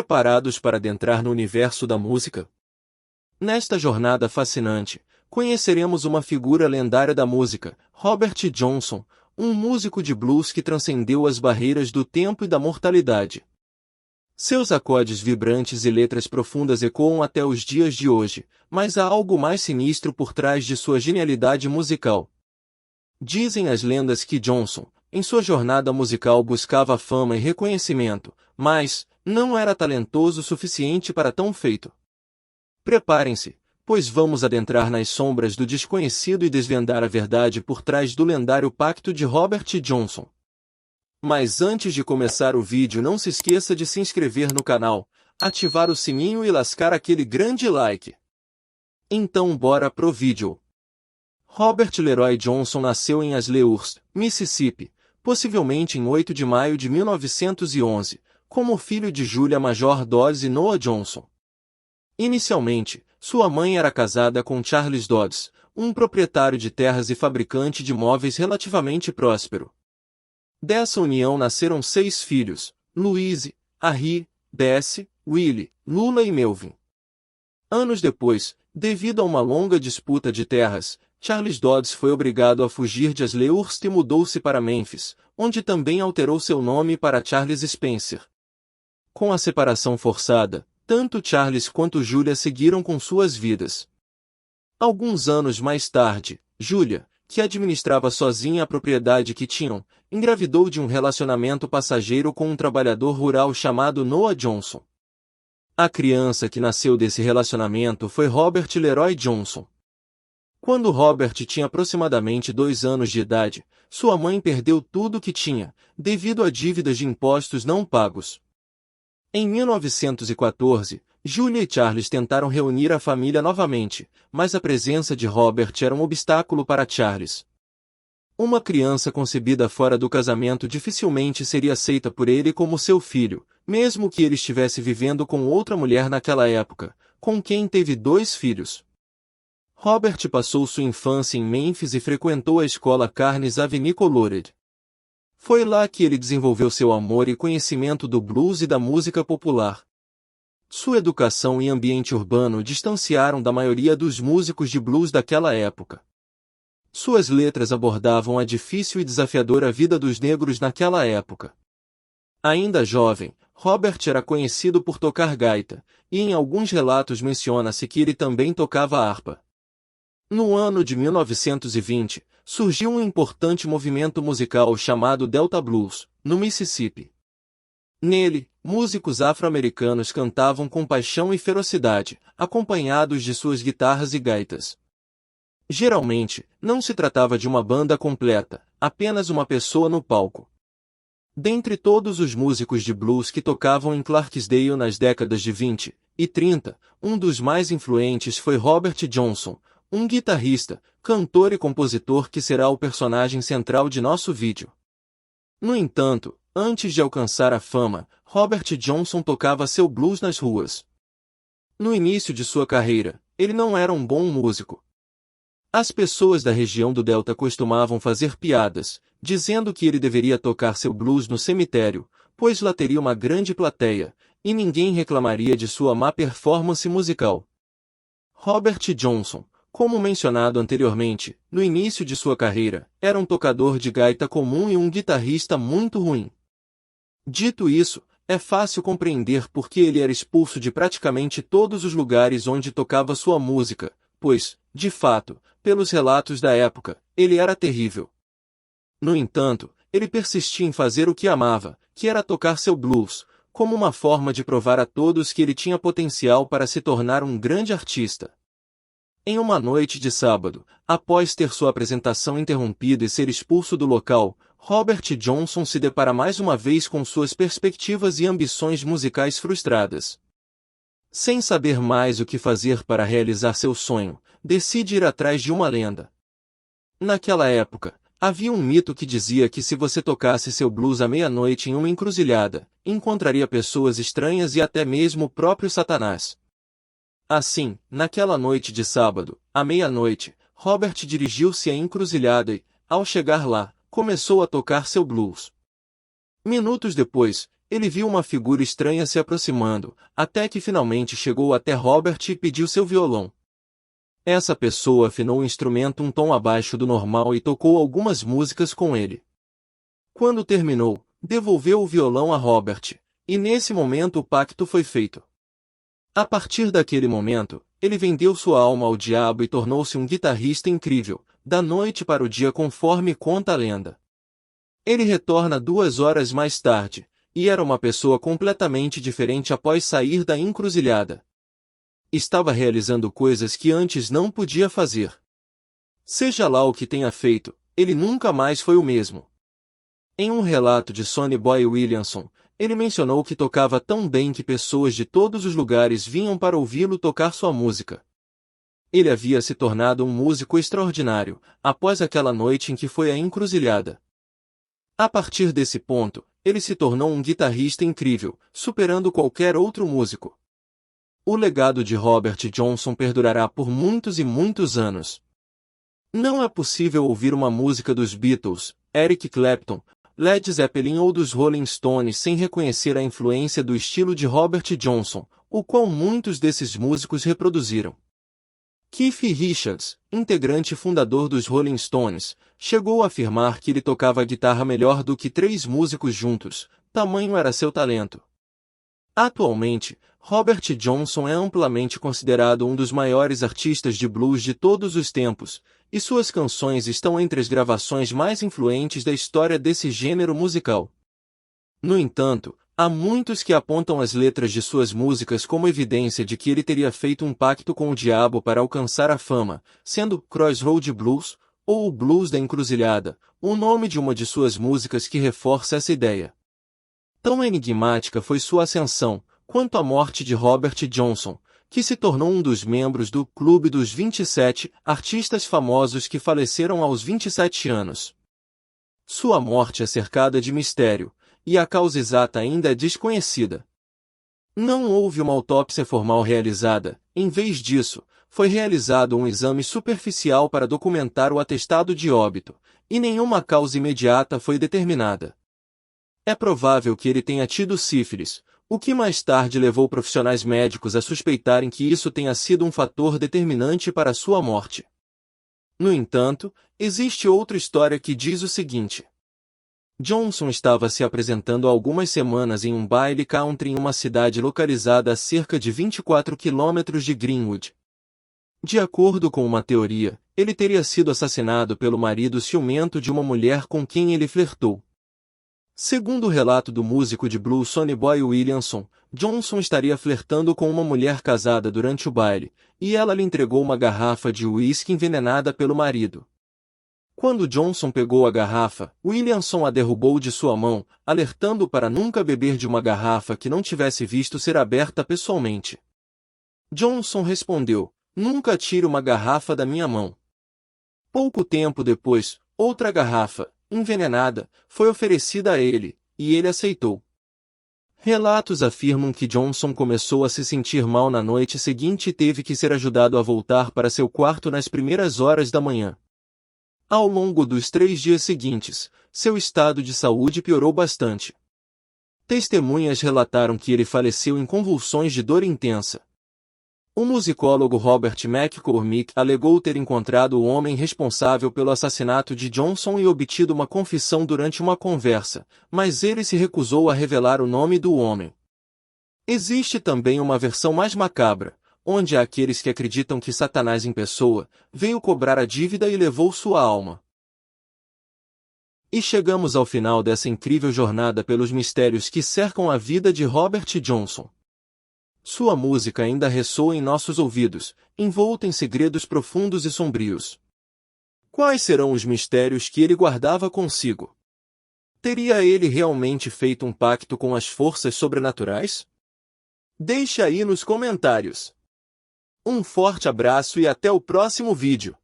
preparados para adentrar no universo da música? Nesta jornada fascinante, conheceremos uma figura lendária da música, Robert Johnson, um músico de blues que transcendeu as barreiras do tempo e da mortalidade. Seus acordes vibrantes e letras profundas ecoam até os dias de hoje, mas há algo mais sinistro por trás de sua genialidade musical. Dizem as lendas que Johnson, em sua jornada musical, buscava fama e reconhecimento, mas não era talentoso o suficiente para tão feito. Preparem-se, pois vamos adentrar nas sombras do desconhecido e desvendar a verdade por trás do lendário pacto de Robert Johnson. Mas antes de começar o vídeo, não se esqueça de se inscrever no canal, ativar o sininho e lascar aquele grande like. Então bora pro vídeo. Robert Leroy Johnson nasceu em Aslehurst, Mississippi, possivelmente em 8 de maio de 1911, como filho de Julia Major Dodds e Noah Johnson. Inicialmente, sua mãe era casada com Charles Dodds, um proprietário de terras e fabricante de móveis relativamente próspero. Dessa união nasceram 6 filhos: Louise, Harry, Bessie, Willie, Lula e Melvin. Anos depois, devido a uma longa disputa de terras, Charles Dodds foi obrigado a fugir de Aslehurst e mudou-se para Memphis, onde também alterou seu nome para Charles Spencer. Com a separação forçada, tanto Charles quanto Julia seguiram com suas vidas. Alguns anos mais tarde, Julia, que administrava sozinha a propriedade que tinham, engravidou de um relacionamento passageiro com um trabalhador rural chamado Noah Johnson. A criança que nasceu desse relacionamento foi Robert Leroy Johnson. Quando Robert tinha aproximadamente 2 anos de idade, sua mãe perdeu tudo o que tinha, devido a dívidas de impostos não pagos. Em 1914, Julia e Charles tentaram reunir a família novamente, mas a presença de Robert era um obstáculo para Charles. Uma criança concebida fora do casamento dificilmente seria aceita por ele como seu filho, mesmo que ele estivesse vivendo com outra mulher naquela época, com quem teve 2 filhos. Robert passou sua infância em Memphis e frequentou a escola Carnes Avenue College. Foi lá que ele desenvolveu seu amor e conhecimento do blues e da música popular. Sua educação e ambiente urbano distanciaram da maioria dos músicos de blues daquela época. Suas letras abordavam a difícil e desafiadora vida dos negros naquela época. Ainda jovem, Robert era conhecido por tocar gaita, e em alguns relatos menciona-se que ele também tocava harpa. No ano de 1920, surgiu um importante movimento musical chamado Delta Blues, no Mississippi. Nele, músicos afro-americanos cantavam com paixão e ferocidade, acompanhados de suas guitarras e gaitas. Geralmente, não se tratava de uma banda completa, apenas uma pessoa no palco. Dentre todos os músicos de blues que tocavam em Clarksdale nas décadas de 20 e 30, um dos mais influentes foi Robert Johnson, um guitarrista, cantor e compositor que será o personagem central de nosso vídeo. No entanto, antes de alcançar a fama, Robert Johnson tocava seu blues nas ruas. No início de sua carreira, ele não era um bom músico. As pessoas da região do Delta costumavam fazer piadas, dizendo que ele deveria tocar seu blues no cemitério, pois lá teria uma grande plateia, e ninguém reclamaria de sua má performance musical. Robert Johnson, como mencionado anteriormente, no início de sua carreira, era um tocador de gaita comum e um guitarrista muito ruim. Dito isso, é fácil compreender por que ele era expulso de praticamente todos os lugares onde tocava sua música, pois, de fato, pelos relatos da época, ele era terrível. No entanto, ele persistia em fazer o que amava, que era tocar seu blues, como uma forma de provar a todos que ele tinha potencial para se tornar um grande artista. Em uma noite de sábado, após ter sua apresentação interrompida e ser expulso do local, Robert Johnson se depara mais uma vez com suas perspectivas e ambições musicais frustradas. Sem saber mais o que fazer para realizar seu sonho, decide ir atrás de uma lenda. Naquela época, havia um mito que dizia que se você tocasse seu blues à meia-noite em uma encruzilhada, encontraria pessoas estranhas e até mesmo o próprio Satanás. Assim, naquela noite de sábado, à meia-noite, Robert dirigiu-se à encruzilhada e, ao chegar lá, começou a tocar seu blues. Minutos depois, ele viu uma figura estranha se aproximando, até que finalmente chegou até Robert e pediu seu violão. Essa pessoa afinou o instrumento um tom abaixo do normal e tocou algumas músicas com ele. Quando terminou, devolveu o violão a Robert, e nesse momento o pacto foi feito. A partir daquele momento, ele vendeu sua alma ao diabo e tornou-se um guitarrista incrível, da noite para o dia conforme conta a lenda. Ele retorna 2 horas mais tarde, e era uma pessoa completamente diferente após sair da encruzilhada. Estava realizando coisas que antes não podia fazer. Seja lá o que tenha feito, ele nunca mais foi o mesmo. Em um relato de Sonny Boy Williamson, ele mencionou que tocava tão bem que pessoas de todos os lugares vinham para ouvi-lo tocar sua música. Ele havia se tornado um músico extraordinário, após aquela noite em que foi à encruzilhada. A partir desse ponto, ele se tornou um guitarrista incrível, superando qualquer outro músico. O legado de Robert Johnson perdurará por muitos e muitos anos. Não é possível ouvir uma música dos Beatles, Eric Clapton, Led Zeppelin ou dos Rolling Stones sem reconhecer a influência do estilo de Robert Johnson, o qual muitos desses músicos reproduziram. Keith Richards, integrante e fundador dos Rolling Stones, chegou a afirmar que ele tocava a guitarra melhor do que 3 músicos juntos, tamanho era seu talento. Atualmente, Robert Johnson é amplamente considerado um dos maiores artistas de blues de todos os tempos, e suas canções estão entre as gravações mais influentes da história desse gênero musical. No entanto, há muitos que apontam as letras de suas músicas como evidência de que ele teria feito um pacto com o diabo para alcançar a fama, sendo Crossroad Blues, ou o Blues da Encruzilhada, o nome de uma de suas músicas que reforça essa ideia. Tão enigmática foi sua ascensão, quanto a morte de Robert Johnson, que se tornou um dos membros do Clube dos 27 artistas famosos que faleceram aos 27 anos. Sua morte é cercada de mistério, e a causa exata ainda é desconhecida. Não houve uma autópsia formal realizada, em vez disso, foi realizado um exame superficial para documentar o atestado de óbito, e nenhuma causa imediata foi determinada. É provável que ele tenha tido sífilis, o que mais tarde levou profissionais médicos a suspeitarem que isso tenha sido um fator determinante para sua morte. No entanto, existe outra história que diz o seguinte. Johnson estava se apresentando há algumas semanas em um baile country em uma cidade localizada a cerca de 24 quilômetros de Greenwood. De acordo com uma teoria, ele teria sido assassinado pelo marido ciumento de uma mulher com quem ele flertou. Segundo o relato do músico de blues Sonny Boy Williamson, Johnson estaria flertando com uma mulher casada durante o baile, e ela lhe entregou uma garrafa de uísque envenenada pelo marido. Quando Johnson pegou a garrafa, Williamson a derrubou de sua mão, alertando-o para nunca beber de uma garrafa que não tivesse visto ser aberta pessoalmente. Johnson respondeu, "Nunca tire uma garrafa da minha mão." Pouco tempo depois, outra garrafa, envenenada, foi oferecida a ele, e ele aceitou. Relatos afirmam que Johnson começou a se sentir mal na noite seguinte e teve que ser ajudado a voltar para seu quarto nas primeiras horas da manhã. Ao longo dos 3 dias seguintes, seu estado de saúde piorou bastante. Testemunhas relataram que ele faleceu em convulsões de dor intensa. O musicólogo Robert McCormick alegou ter encontrado o homem responsável pelo assassinato de Johnson e obtido uma confissão durante uma conversa, mas ele se recusou a revelar o nome do homem. Existe também uma versão mais macabra, onde há aqueles que acreditam que Satanás em pessoa veio cobrar a dívida e levou sua alma. E chegamos ao final dessa incrível jornada pelos mistérios que cercam a vida de Robert Johnson. Sua música ainda ressoa em nossos ouvidos, envolta em segredos profundos e sombrios. Quais serão os mistérios que ele guardava consigo? Teria ele realmente feito um pacto com as forças sobrenaturais? Deixe aí nos comentários. Um forte abraço e até o próximo vídeo.